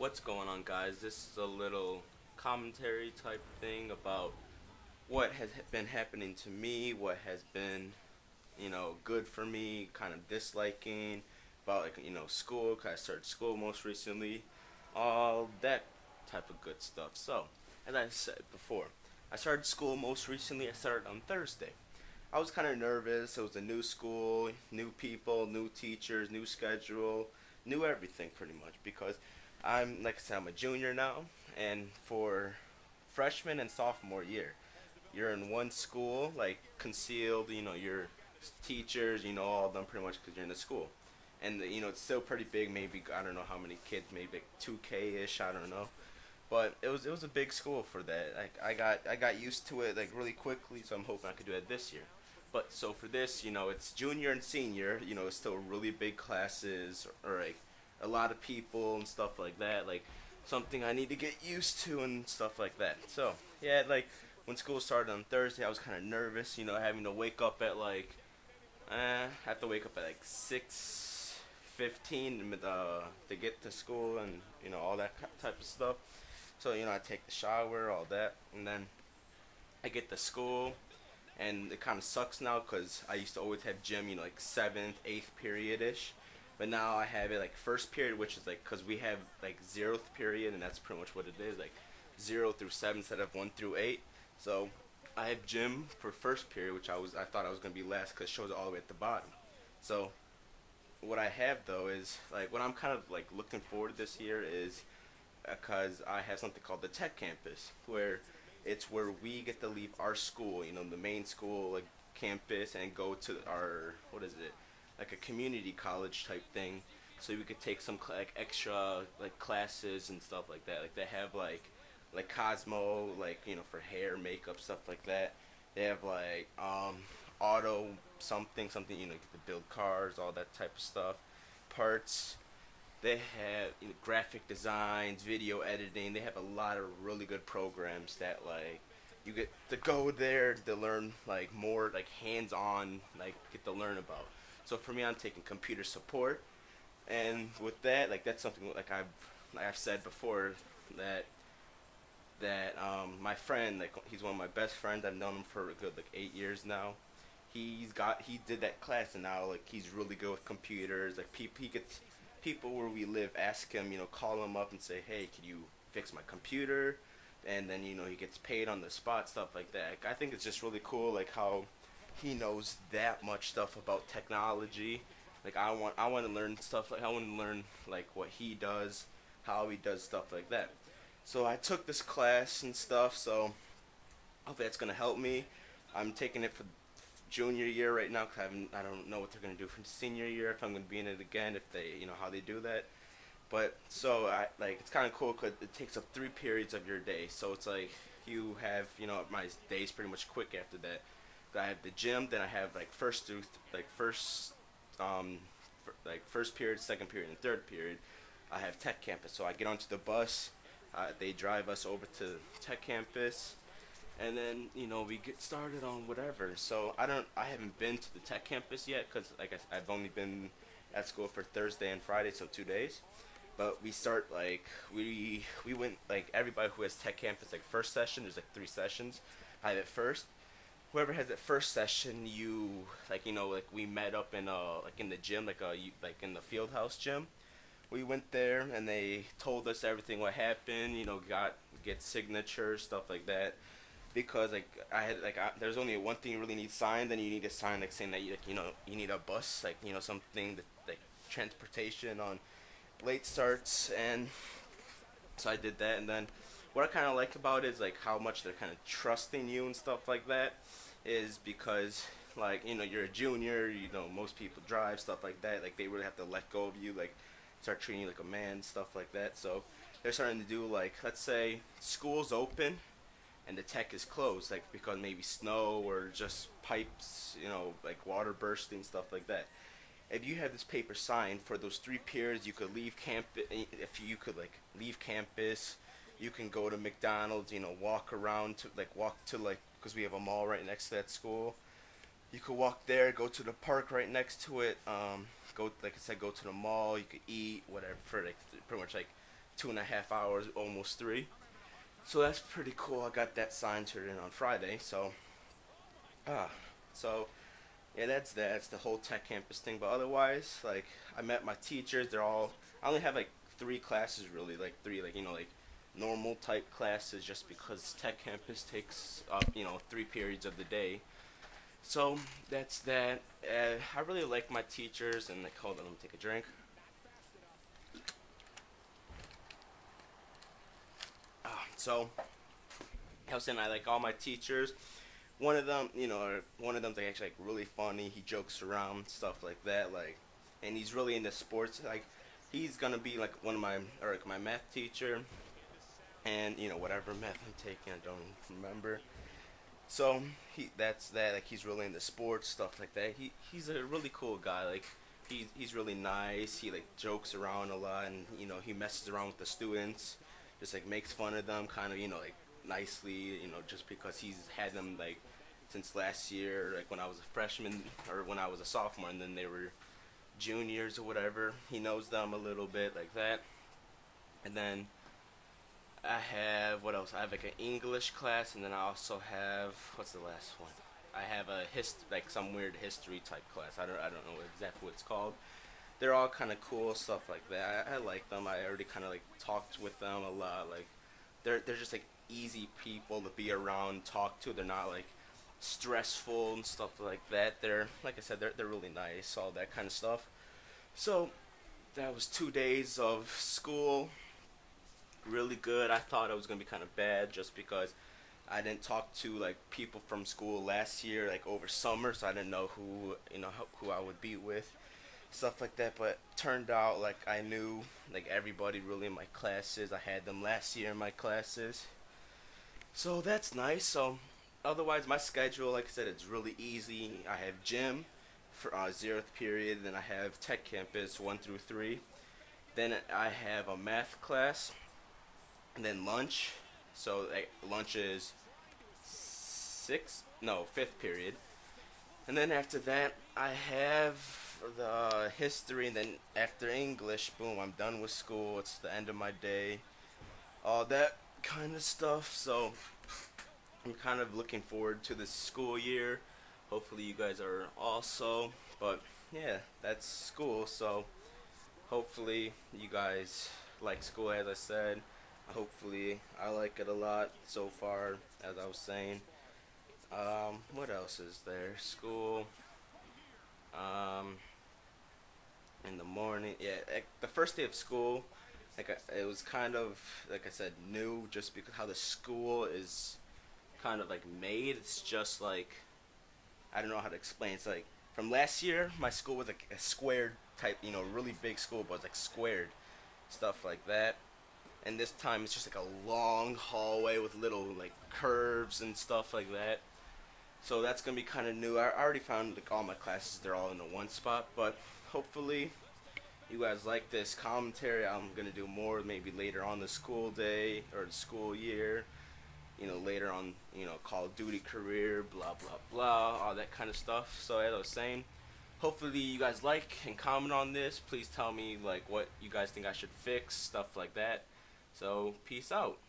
What's going on, guys? This is a little commentary type thing about what has been happening to me, what has been, good for me, kind of disliking, about school, 'cause I started school most recently, all that type of good stuff. So, as I said before, I started school most recently. I started on Thursday. I was kind of nervous. It was a new school, new people, new teachers, new schedule, new everything pretty much because like I said, I'm a junior now, and for freshman and sophomore year, you're in one school, like concealed, your teachers, all of them pretty much because you're in the school. And it's still pretty big. Maybe I don't know how many kids, maybe like 2K ish. I don't know, but it was a big school for that. Like I got used to it like really quickly, so I'm hoping I could do it this year. But so for this, it's junior and senior. It's still really big classes or like a lot of people and stuff like that. Like something I need to get used to and stuff like that. So yeah, like when school started on Thursday, I was kind of nervous. Having to wake up at I have to wake up at like 6:15 to get to school and all that type of stuff. So I take the shower, all that, and then I get to school, and it kind of sucks now because I used to always have gym, like seventh, eighth period ish, but now I have it like first period, which is like because we have like zeroth period, and that's pretty much what it is, like 0 through 7 instead of 1 through 8. So I have gym for first period, which I thought I was gonna be last because it shows it all the way at the bottom. So what I have though is like what I'm kind of like looking forward to this year is because I have something called the Tech Campus, where it's where we get to leave our school, the main school like campus, and go to our what is it, like a community college type thing. So we could take some like extra like classes and stuff like that. Like they have like Cosmo, like for hair, makeup, stuff like that. They have like auto something, get to build cars, all that type of stuff, parts. They have graphic designs, video editing. They have a lot of really good programs that like you get to go there to learn like more like hands-on, like get to learn about. So for me, I'm taking computer support, and with that, like that's something like I've said before that my friend, like he's one of my best friends. I've known him for a good like 8 years now. He did that class, and now like he's really good with computers. Like he gets people where we live ask him, call him up and say, hey, can you fix my computer? And then he gets paid on the spot, stuff like that. Like, I think it's just really cool, like how he knows that much stuff about technology. Like I want to learn stuff, like I want to learn like what he does, how he does stuff like that. So I took this class and stuff. So hopefully that's gonna help me. I'm taking it for junior year right now because I don't know what they're gonna do for senior year, if I'm gonna be in it again, if they how they do that. But so I like it's kind of cool because it takes up 3 periods of your day. So it's like you have my day's pretty much quick after that. I have the gym, then I have like first through like first like first period, second period, and third period. I have Tech Campus, so I get onto the bus. They drive us over to Tech Campus, and then we get started on whatever. So I haven't been to the Tech Campus yet because like I've only been at school for Thursday and Friday, so 2 days. But we start like we went like everybody who has Tech Campus, like first session. There's like 3 sessions. I have it first. Whoever has that first session, you like we met up in like in the gym, like in the field house gym. We went there and they told us everything what happened. Got get signatures, stuff like that. Because like there's only one thing you really need signed. Then you need to sign like saying that you need a bus, like something that, like transportation on late starts. And so I did that. And then what I kind of like about it is like how much they're kind of trusting you and stuff like that. Is because like you're a junior. Most people drive, stuff like that. Like they really have to let go of you, like start treating you like a man, stuff like that. So they're starting to do like, let's say school's open and the tech is closed, like because maybe snow or just pipes, like water bursting, stuff like that. If you have this paper signed for those 3 periods, you could leave campus. If you could like leave campus, you can go to McDonald's, walk to like because we have a mall right next to that school. You could walk there, go to the park right next to it. Go like I said, go to the mall. You could eat whatever for like pretty much like 2.5 hours, almost 3. So that's pretty cool. I got that signed turned in on Friday. So ah, so yeah, that's that. That's the whole tech campus thing. But otherwise, like I met my teachers. They're all. I only have like 3 classes really, like three, like like normal type classes, just because tech campus takes up 3 periods of the day. So that's that. I really like my teachers, and like hold on, let me take a drink. So I was saying I like all my teachers. One of them, one of them's like actually like really funny. He jokes around, stuff like that, like, and he's really into sports. Like, he's gonna be like one of my or like my math teacher, and whatever math I'm taking, I don't remember. So that's that. Like, he's really into sports, stuff like that. He's a really cool guy. Like, he's really nice. He like jokes around a lot, and he messes around with the students, just like makes fun of them, kind of like nicely, just because he's had them like since last year, like when I was a freshman or when I was a sophomore, and then they were juniors or whatever. He knows them a little bit like that. And then I have what else? I have like an English class, and then I also have what's the last one? I have a like some weird history type class. I don't know exactly what it's called. They're all kind of cool, stuff like that. I like them. I already kind of like talked with them a lot. Like, they're just like easy people to be around, talk to. They're not like stressful and stuff like that. They're, like I said, they're really nice, all that kind of stuff. So that was 2 days of school. Really good. I thought it was gonna be kind of bad just because I didn't talk to like people from school last year, like over summer, so I didn't know who I would be with, stuff like that. But turned out like I knew like everybody really in my classes. I had them last year in my classes, so that's nice. So otherwise, my schedule, like I said, it's really easy. I have gym for 0th period, then I have tech campus 1 through 3. Then I have a math class, and then lunch. So like, lunch is 5th period, and then after that I have the history, and then after English, boom, I'm done with school. It's the end of my day, all that kind of stuff. So I'm kind of looking forward to this school year. Hopefully you guys are also. But yeah, that's school. So hopefully you guys like school, as I said. Hopefully I like it a lot so far, as I was saying. What else is there? School. In the morning, yeah. The first day of school, it was kind of, like I said, new, just because how the school is kind of like made. It's just like, I don't know how to explain. It's like from last year, my school was like a squared type, really big school, but it's like squared, stuff like that. And this time it's just like a long hallway with little like curves and stuff like that. So that's gonna be kind of new. I already found like all my classes, they're all in the one spot. But hopefully you guys like this commentary. I'm gonna do more maybe later on the school day or the school year. Later on, Call of Duty career, blah blah blah, all that kind of stuff. So as I was saying, hopefully you guys like and comment on this. Please tell me like what you guys think I should fix, stuff like that. So peace out.